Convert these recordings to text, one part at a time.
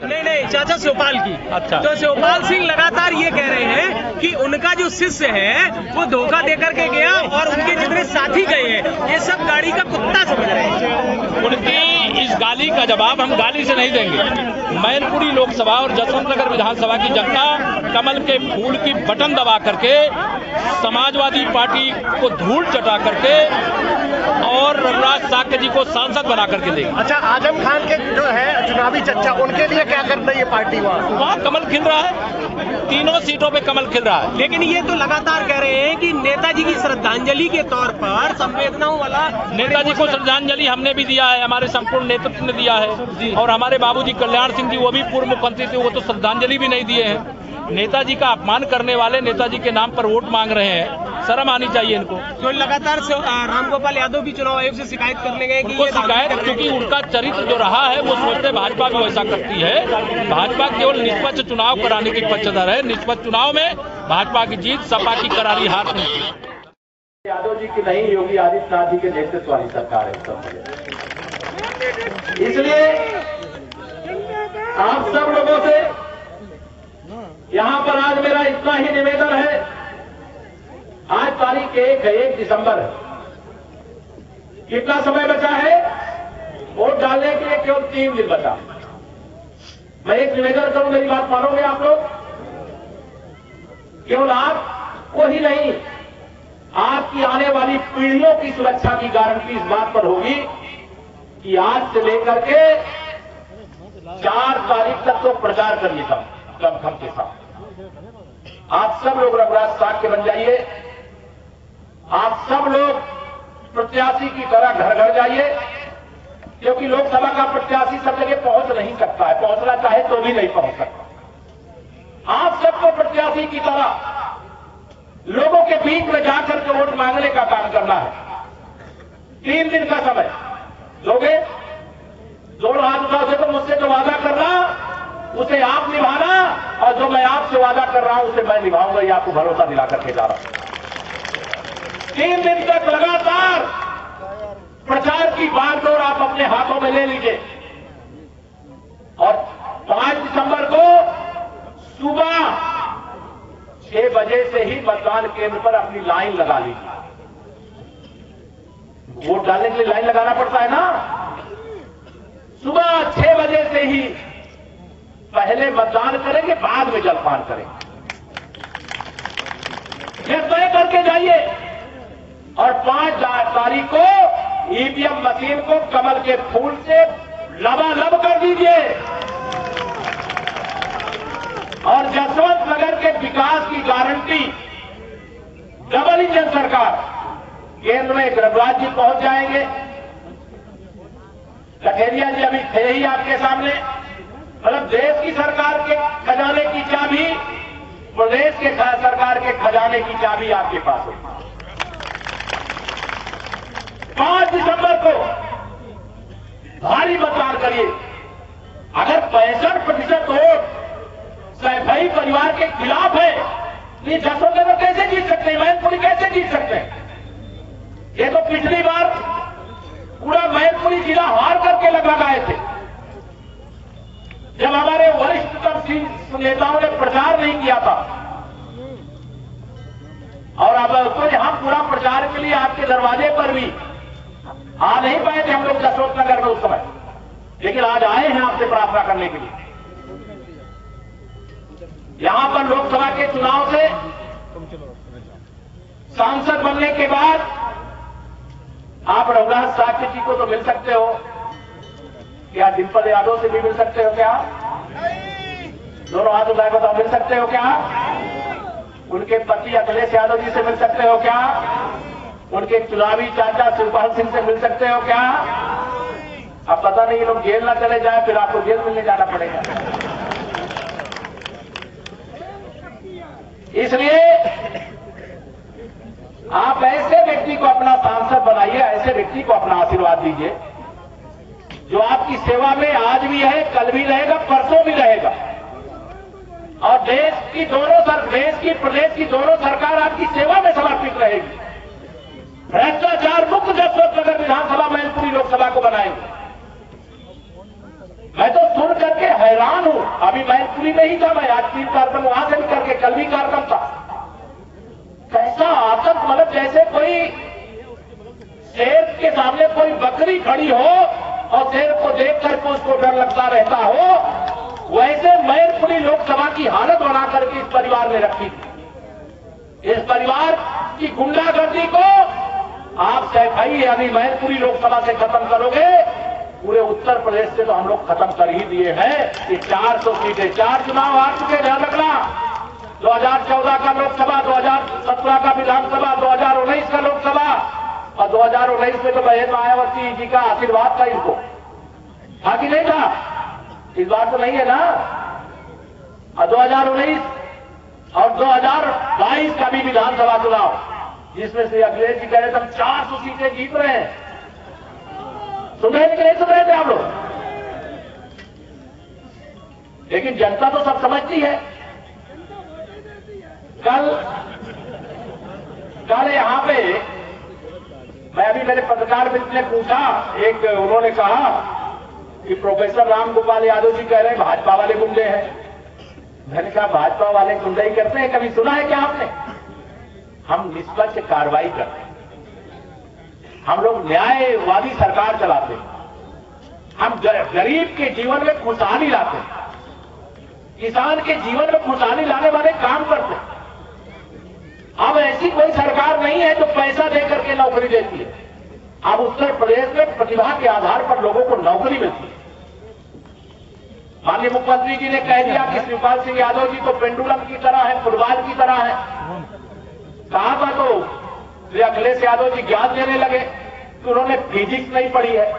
नहीं नहीं चाचा शिवपाल की। अच्छा। तो शिवपाल सिंह लगातार ये कह रहे हैं कि उनका जो शिष्य है वो धोखा देकर के गया और उनके जितने साथी गए हैं ये सब गाड़ी का कुत्ता समझ रहे हैं। उनकी इस गाली का जवाब हम गाली से नहीं देंगे। मैनपुरी लोकसभा और जसवंतनगर विधानसभा की जनता कमल के फूल की बटन दबा करके समाजवादी पार्टी को धूल चटा करके और रघुराज साक्य जी को सांसद बना करके देगी। अच्छा, आजम खान के जो है चुनावी चर्चा, उनके लिए क्या कर रही है पार्टी? वहाँ कमल खिल रहा है, तीनों सीटों पे कमल खिल रहा है। लेकिन ये तो लगातार कह रहे हैं कि नेताजी की श्रद्धांजलि के तौर पर संवेदनाओं वाला नेताजी को श्रद्धांजलि हमने भी दिया है, हमारे संपूर्ण नेतृत्व ने दिया है और हमारे बाबूजी कल्याण सिंह जी वो भी पूर्व मुख्यमंत्री थे, वो तो श्रद्धांजलि भी नहीं दिए हैं। नेताजी का अपमान करने वाले नेताजी के नाम पर वोट मांग रहे हैं, शर्म आनी चाहिए इनको। तो लगातार रामगोपाल यादव भी चुनाव आयोग से शिकायत करने गए कि उनको शिकायत, क्योंकि उनका चरित्र जो रहा है वो सोचते भाजपा भी वैसा करती है। भाजपा केवल निष्पक्ष चुनाव कराने की पक्षधर है, निष्पक्ष चुनाव में भाजपा की जीत सपा की करारी हार नहीं। यादव जी की नहीं, योगी आदित्यनाथ जी के नेतृत्व वाली सरकार है सब। इसलिए आप सब लोगों से यहां पर आज मेरा इतना ही निवेदन है, आज तारीख 1 दिसंबर है, कितना समय बचा है वोट डालने के लिए? केवल 3 दिन बचा। मैं एक निवेदन करूं, मेरी बात मानोगे आप लोग? केवल आपको ही नहीं, आपकी आने वाली पीढ़ियों की सुरक्षा की गारंटी इस बात पर होगी कि आज से लेकर के 4 तारीख तक तो प्रचार करिए सब दमखम के साथ। आप सब लोग रघुराज साक्य बन जाइए, आप सब लोग प्रत्याशी की तरह घर घर जाइए, क्योंकि लोकसभा का प्रत्याशी सब जगह पहुंच नहीं सकता है, पहुंचना चाहे तो भी नहीं पहुंच सकता। आप सबको प्रत्याशी की तरह लोगों के बीच में जाकर के वोट मांगने का काम करना है। 3 दिन का समय लोगे, दोनों हाथ उठा से तो मुझसे जो वादा करना उसे आप निभाना, और जो मैं आपसे वादा कर रहा हूं उसे मैं निभाऊंगा, ये आपको भरोसा दिला करके जा रहा हूं। 3 दिन तक लगातार प्रचार की बागडोर आप अपने हाथों में ले लीजिए और 5 दिसंबर को सुबह 6 बजे से ही मतदान केंद्र पर अपनी लाइन लगा लीजिए। वोट डालने के लिए लाइन लगाना पड़ता है ना। सुबह 6 बजे से ही पहले मतदान करेंगे, बाद में जलपान करेंगे। यह तय करके जाइए और 5 तारीख को ईवीएम मशीन को कमल के फूल से लबालब कर दीजिए और जसवंत नगर के विकास की गारंटी डबल इंजन सरकार, केंद्र में रघुराज जी पहुंच जाएंगे, कठेरिया जी अभी थे ही आपके सामने। मतलब देश की सरकार के खजाने की चाबी, प्रदेश के सरकार के खजाने की चाबी आपके पास है। 5 दिसंबर को भारी मतदान करिए। अगर 65% वोट सैफई परिवार के खिलाफ है, ये जसवंतनगर कैसे जीत सकते हैं, मैनपुरी कैसे जीत सकते हैं? ये तो पिछली बार पूरा मैनपुरी जिला हार करके लगाए थे, जब हमारे वरिष्ठतम नेताओं ने प्रचार नहीं किया था। और अब तो यहां पूरा प्रचार के लिए आपके दरवाजे पर भी आ नहीं पाए थे हम लोग जसवंतनगर में उस समय, लेकिन आज आए हैं आपसे प्रार्थना करने के लिए। यहां पर लोकसभा के चुनाव से सांसद बनने के बाद आप रघुराज साक्य जी को तो मिल सकते हो, क्या डिंपल यादव से भी मिल सकते हो? क्या दोनों हाथ उठाए बताओ, मिल सकते हो क्या? उनके पति अखिलेश यादव जी से मिल सकते हो क्या? उनके चुनावी चाचा शिवपाल सिंह से मिल सकते हो क्या? अब पता नहीं ये लोग जेल ना चले जाए, फिर आपको जेल मिलने जाना पड़ेगा। इसलिए आप ऐसे व्यक्ति को अपना सांसद बनाइए, ऐसे व्यक्ति को अपना आशीर्वाद दीजिए जो आपकी सेवा में आज भी है, कल भी रहेगा, परसों भी रहेगा। और देश की प्रदेश की दोनों सरकार आपकी सेवा में समर्पित रहेगी। भ्रष्टाचार मुक्त जसवंतनगर विधानसभा मैनपुरी लोकसभा को बनाएंगे। मैं तो सुन करके हैरान हूं अभी मैनपुरी में ही था मैं, आज 3 कार्यक्रम वहां से भी करके कल भी कार्यक्रम था। कैसा आतंक, मतलब जैसे कोई शेर के सामने कोई बकरी खड़ी हो और शेर को देख करके उसको डर लगता रहता हो, वैसे मैनपुरी लोकसभा की हालत बना करके इस परिवार ने रखी थी। इस परिवार की गुंडागर्दी को आप सैफई यानी मैनपुरी लोकसभा से खत्म करोगे, पूरे उत्तर प्रदेश से तो हम लोग खत्म कर ही दिए हैं। ये 400 सीटें, 4 चुनाव हार चुके, ध्यान रखना। 2014 का लोकसभा, 2017 का विधानसभा, 2019 का लोकसभा, और 2019 में तो बहन मायावती जी का आशीर्वाद था इनको, था कि नहीं था? इस बार तो नहीं है ना। और 2019 और 2022 का भी विधानसभा चुनाव, जिसमें श्री अखिलेश जी कह रहे थे हम 400 सीटें जीत रहे हैं। सुन रहे थे कि नहीं सुन रहे थे आप लोग? लेकिन जनता तो सब समझती है। कल यहां पे मैं अभी मेरे पत्रकार मित्र ने पूछा, एक उन्होंने कहा कि प्रोफेसर राम गोपाल यादव जी कह रहे हैं भाजपा वाले गुंडे हैं। मैंने कहा भाजपा वाले गुंडे ही करते हैं, कभी सुना है क्या आपने? हम निष्पक्ष कार्रवाई करते हैं, हम लोग न्यायवादी सरकार चलाते हैं, हम गरीब के जीवन में खुशहाली लाते हैं, किसान के जीवन में खुशहाली लाने वाले काम करते हैं। अब ऐसी कोई सरकार नहीं है जो पैसा देकर के नौकरी देती है। अब उत्तर प्रदेश में प्रतिभा के आधार पर लोगों को नौकरी मिलती है। माननीय मुख्यमंत्री जी ने कह दिया कि शिवपाल सिंह यादव जी तो पेंडुलम की तरह है, फुटबॉल की तरह है। कहा था तो श्री अखिलेश यादव जी ज्ञान देने लगे कि उन्होंने फिजिक्स नहीं पढ़ी है।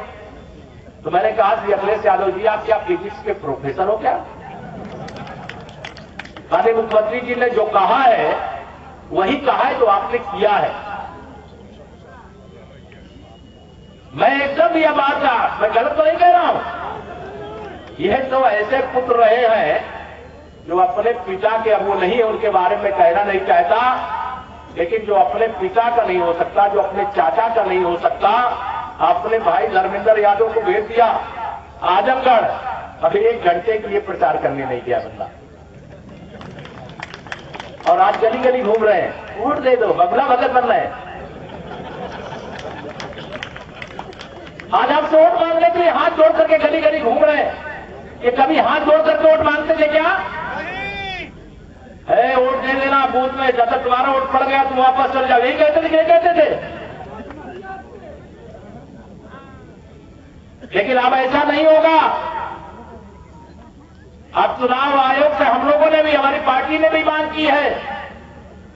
तो मैंने कहा श्री अखिलेश यादव जी आप क्या फिजिक्स के प्रोफेसर हो क्या? माननीय मुख्यमंत्री जी ने जो कहा है वही कहा है, जो आपने किया है। मैं एकदम यह बात का, मैं गलत तो नहीं कह रहा हूं। यह तो ऐसे पुत्र रहे हैं जो अपने पिता के, अब वो नहीं है उनके बारे में कहना नहीं चाहता, लेकिन जो अपने पिता का नहीं हो सकता, जो अपने चाचा का नहीं हो सकता, अपने भाई धर्मेंद्र यादव को भेज दिया आजमगढ़, अभी 1 घंटे के लिए प्रचार करने नहीं गया बंदा, और आज गली गली घूम रहे हैं, वोट दे दो, बगला भगत बन रहे हैं। आज आपसे वोट मांगने के लिए हाथ जोड़ करके गली गली घूम रहे हैं। ये कभी हाथ जोड़ करके वोट मांगते थे क्या? है वोट दे देना बूथ में, जब तक तुम्हारा वोट पड़ गया तुम वापस चल जाओ, यही कहते थे कि नहीं कहते थे? लेकिन अब ऐसा नहीं होगा। अब चुनाव आयोग से हम लोगों ने भी, हमारी पार्टी ने भी मांग की है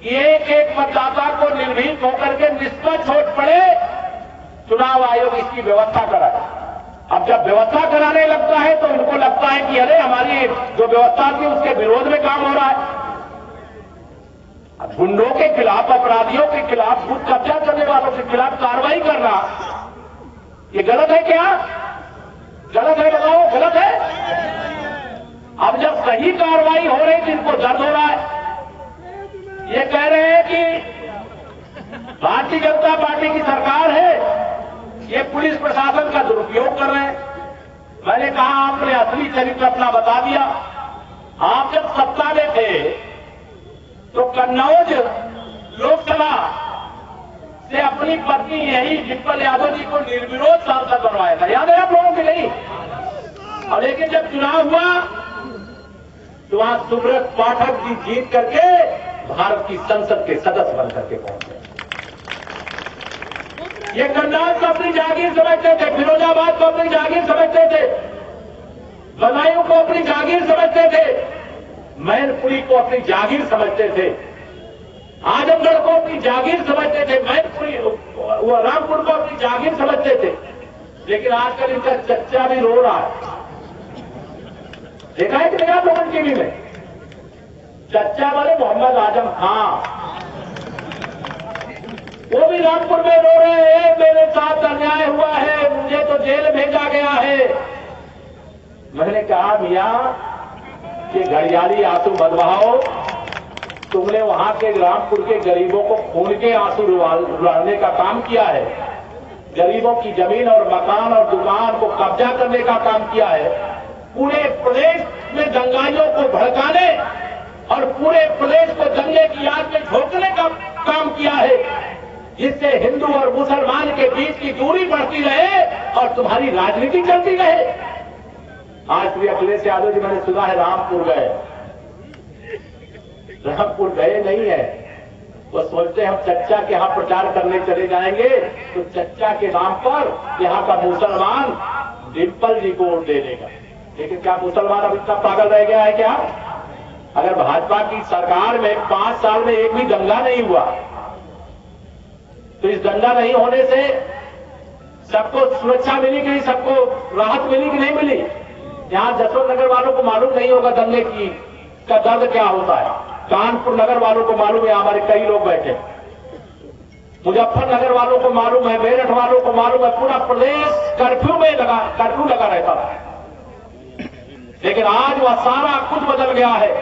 कि एक एक मतदाता को निर्भीक होकर के निष्पक्ष वोट पड़े, चुनाव आयोग इसकी व्यवस्था कराए। अब जब व्यवस्था कराने लगता है तो उनको लगता है कि अरे हमारी जो व्यवस्था थी उसके विरोध में काम हो रहा है। अब गुंडों के खिलाफ, अपराधियों के खिलाफ, बूथ कब्जा करने वालों के खिलाफ कार्रवाई करना ये गलत है क्या? गलत है? बताओ गलत है? अब जब सही कार्रवाई हो रही तो इनको दर्द हो रहा है। ये कह रहे हैं कि भारतीय जनता पार्टी की सरकार है, ये पुलिस प्रशासन का दुरुपयोग कर रहे हैं। मैंने कहा आपने असली चरित्र अपना बता दिया। आप जब सत्ता में थे तो कन्नौज लोकसभा से अपनी पत्नी यही डिंपल यादव जी को निर्विरोध सांसद बनवाया था, याद है आप लोगों के? नहीं। और लेकिन जब चुनाव हुआ तो वहां सुब्रत पाठक जी जीत करके भारत की संसद के सदस्य बन करके पहुंचे। ये कन्नौज को अपनी जागीर समझते थे, फिरोजाबाद को अपनी जागीर समझते थे, बदायूं को अपनी जागीर समझते थे, मैनपुरी को अपनी जागीर समझते थे, आजमगढ़ को अपनी जागीर समझते थे, मैनपुरी रामपुर को अपनी जागीर समझते थे। लेकिन आजकल इनका चच्चा भी रो रहा है। देखा है कि नहीं आप लोगों ने टीवी में? चच्चा वाले मोहम्मद आजम खां, वो भी रामपुर में रो रहे हैं, मेरे साथ अन्याय हुआ है, मुझे तो जेल भेजा गया है। मैंने कहा मियां कि घड़ियाली आंसू मत बहाओ, तुमने वहां के रामपुर के गरीबों को खून के आंसू रुलाने का काम किया है, गरीबों की जमीन और मकान और दुकान को कब्जा करने का काम किया है, पूरे प्रदेश में दंगाई जिससे हिंदू और मुसलमान के बीच की दूरी बढ़ती रहे और तुम्हारी राजनीति चलती रहे। आज श्री अखिलेश यादव जी, मैंने सुना है रामपुर गए। रामपुर गए नहीं है, वो सोचते हम चच्चा के यहां प्रचार करने चले जाएंगे तो चच्चा के नाम पर यहां का मुसलमान डिंपल जी को वोट दे देगा। लेकिन क्या मुसलमान अब इतना पागल रह गया है क्या? अगर भाजपा की सरकार में 5 साल में एक भी दंगा नहीं हुआ तो इस दंगा नहीं होने से सबको सुरक्षा मिली कि नहीं, सबको राहत मिली कि नहीं मिली? यहां जसवंत नगर वालों को मालूम नहीं होगा दंगे की का दर्द क्या होता है। कानपुर नगर वालों को मालूम है, हमारे कई लोग बैठे। मुजफ्फरनगर वालों को मालूम है, मेरठ वालों को मालूम है, पूरा प्रदेश कर्फ्यू लगा रहता था। लेकिन आज वह सारा कुछ बदल गया है।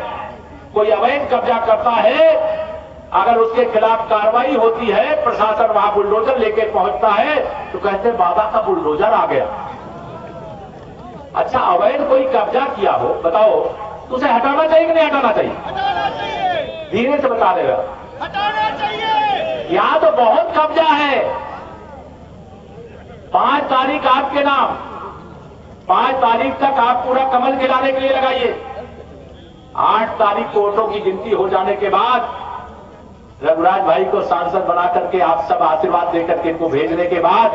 कोई अवैध कब्जा करता है, अगर उसके खिलाफ कार्रवाई होती है, प्रशासन वहां बुलडोजर लेके पहुंचता है तो कहते हैं बाबा का बुलडोजर आ गया। अच्छा, अवैध कोई कब्जा किया हो, बताओ, तो उसे हटाना चाहिए कि नहीं हटाना चाहिए? धीरे से बता देगा। हटाना चाहिए। यहां तो बहुत कब्जा है। 5 तारीख आपके नाम, 5 तारीख तक आप पूरा कमल खिलाने के लिए लगाइए। 8 तारीख को वोटों की गिनती हो जाने के बाद रघुराज भाई को सांसद बना करके आप सब आशीर्वाद देकर के इनको भेजने के बाद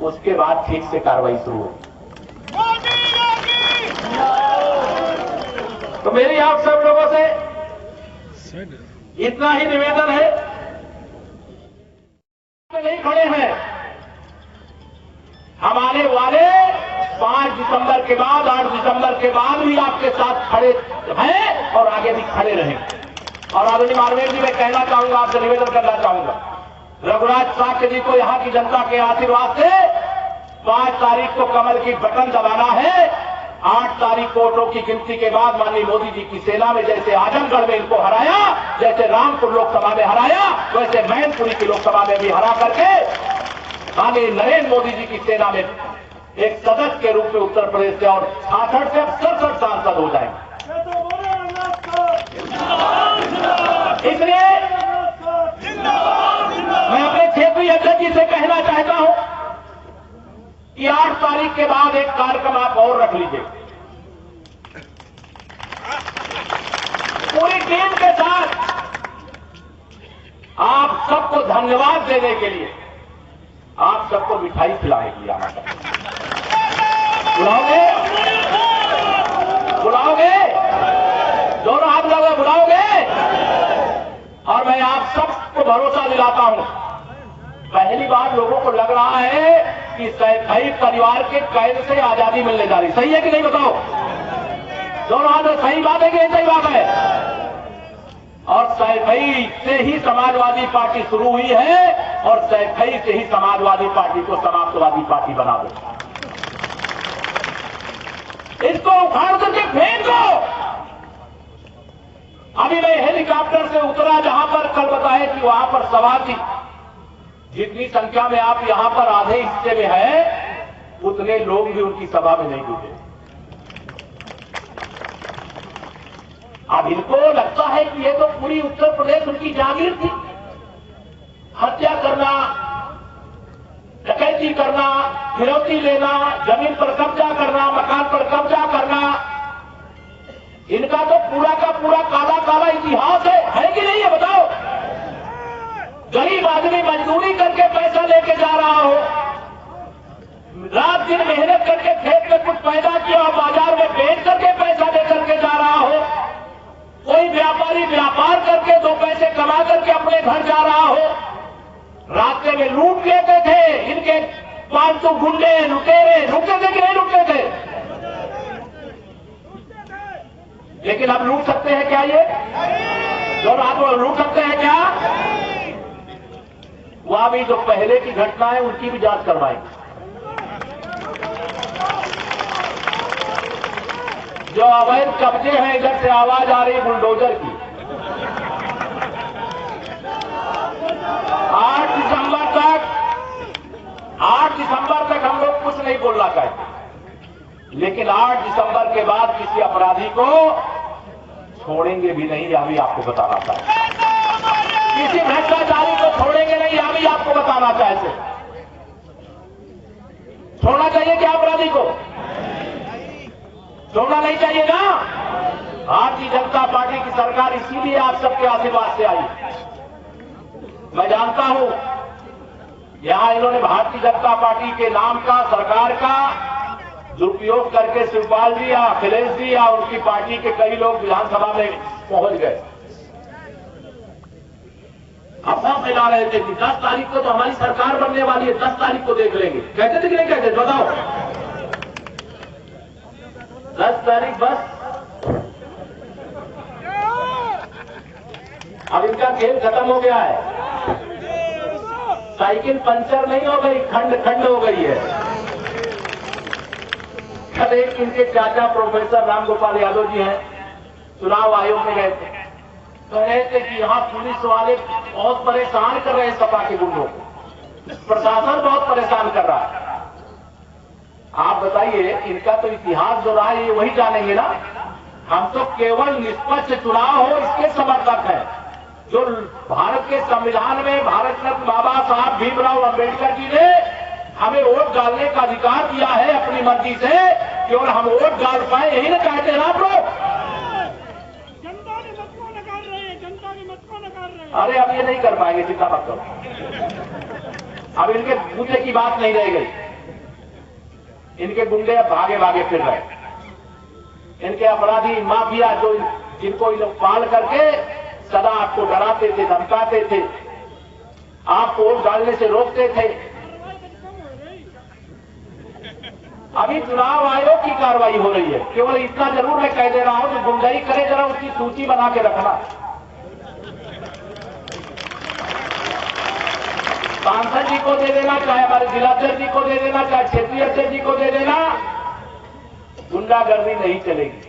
उसके बाद ठीक से कार्रवाई शुरू हो। तो मेरी आप सब लोगों से इतना ही निवेदन है, नहीं खड़े हैं हमारे वाले 5 दिसंबर के बाद, 8 दिसंबर के बाद भी आपके साथ खड़े हैं और आगे भी खड़े रहेंगे। और आदरणीय मानवेंद्र जी, मैं कहना चाहूंगा, आपसे निवेदन करना चाहूंगा, रघुराज साक्य जी को यहां की जनता के आशीर्वाद से 5 तारीख को कमल की बटन दबाना है। 8 तारीख को वोटों की गिनती के बाद माननीय मोदी जी की सेना में जैसे आजमगढ़ में इनको हराया, जैसे रामपुर लोकसभा में हराया, वैसे मैनपुरी की लोकसभा में भी हरा करके माननीय नरेंद्र मोदी जी की सेना में एक सदस्य के रूप में उत्तर प्रदेश से और 66 से 67 सांसद हो जाएंगे। इसलिए मैं अपने क्षेत्रीय अध्यक्ष जी से कहना चाहता हूं कि 8 तारीख के बाद एक कार्यक्रम आप और रख लीजिए, पूरी टीम के साथ। आप सबको धन्यवाद देने के लिए, आप सबको मिठाई खिलाने के लिए आना चाहिए। बुलाओगे? दोनों हाथ लगा बुलाओगे? और मैं आप सबको भरोसा दिलाता हूं, पहली बार लोगों को लग रहा है कि सैफई परिवार के कैद से आजादी मिलने जा रही। सही है कि नहीं, बताओ? दोनों हाथ, सही बात है कि नहीं सही बात है? और सैफई से ही समाजवादी पार्टी शुरू हुई है और सैफई से ही समाजवादी पार्टी को समाजवादी पार्टी बना दो। इसको उखाड़ करके फेंक दो। अभी मैं हेलीकॉप्टर से उतरा, जहां पर कल बताए कि वहां पर सभा थी। जितनी संख्या में आप यहां पर आधे हिस्से में है, उतने लोग भी उनकी सभा में नहीं जुटे। अब इनको लगता है कि ये तो पूरी उत्तर प्रदेश उनकी जागीर थी। हत्या करना, डकैती करना, फिरौती लेना, जमीन पर कब्जा करना, मकान पर कब्जा करना, इनका तो पूरा का पूरा काला काला इतिहास है कि नहीं है, बताओ? गरीब आदमी मजदूरी करके पैसा लेके जा रहा हो, रात दिन मेहनत करके खेत में कुछ पैदा किया और बाजार में बेच करके पैसा लेकर के जा रहा हो, कोई व्यापारी व्यापार करके 2 पैसे कमा करके अपने घर जा रहा हो, रास्ते में लूट लेते थे, इनके 500 गुंडे लुटेरे रुकते थे कि नहीं रुकते थे? लेकिन अब लूट सकते हैं क्या ये? दोनों हाथ लूट सकते हैं क्या? वहां भी जो पहले की घटना है उनकी भी जांच करवाएंगे। जो अवैध कब्जे हैं, इधर से आवाज आ रही बुलडोजर की। 8 दिसंबर तक हम लोग कुछ नहीं बोलना चाहते, लेकिन 8 दिसंबर के बाद किसी अपराधी को छोड़ेंगे भी नहीं, यह भी आपको बताना चाहते हैं। किसी भ्रष्टाचारी को छोड़ेंगे नहीं, यह भी आपको बताना चाहिए। छोड़ना चाहिए क्या अपराधी को? छोड़ना नहीं चाहिए ना। भारतीय जनता पार्टी की सरकार इसीलिए आप सबके आशीर्वाद से आई। मैं जानता हूं यहां इन्होंने भारतीय जनता पार्टी के नाम का, सरकार का दुरुपयोग करके शिवपाल जी या अखिलेश जी या उनकी पार्टी के कई लोग विधानसभा में पहुंच गए। अफवाह फैला रहे थे कि 10 तारीख को तो हमारी सरकार बनने वाली है, 10 तारीख को देख लेंगे। कहते थे कि नहीं कहते? बताओ। 10 तारीख बस। अब इनका खेल खत्म हो गया है। साइकिल पंचर नहीं हो गई, खंड खंड हो गई है। कल एक इनके चाचा प्रोफेसर रामगोपाल यादव जी हैं, चुनाव आयोग में गए थे, कह रहे थे कि यहां पुलिस वाले बहुत परेशान कर रहे हैं सपा के गुंडों को, प्रशासन बहुत परेशान कर रहा है। आप बताइए, इनका तो इतिहास जो रहा है ये वही जानेंगे ना। हम तो केवल निष्पक्ष चुनाव हो इसके समर्थक हैं। जो भारत के संविधान में भारत रत्न बाबा साहब भीमराव अम्बेडकर जी ने हमें वोट डालने का अधिकार दिया है अपनी मर्जी से, केवल हम वोट डाल पाए, यही ना कहते हैं आप लोग। जनता ने मत को नकार रहे हैं, जनता ने मत को नकार रहे हैं। अरे अब ये नहीं कर पाएंगे, चिंता मत करो। अब इनके बूते की बात नहीं रह गई। इनके गुंडे अब भागे भागे फिर रहे। इनके अपराधी माफिया जो जिनको इन लोग पाल करके सदा आपको डराते थे, धमकाते थे, आपको वोट डालने से रोकते थे। अभी चुनाव आयोग की कार्रवाई हो रही है। केवल इतना जरूर मैं कह दे रहा हूं, जो गुंडाई करे जरा उसकी सूची बना के रखना। सांसद जी को दे देना, चाहे हमारे जिलाध्यक्ष जी को दे देना, चाहे क्षेत्रीय अध्यक्ष जी को दे देना, गुंडागर्दी नहीं चलेगी।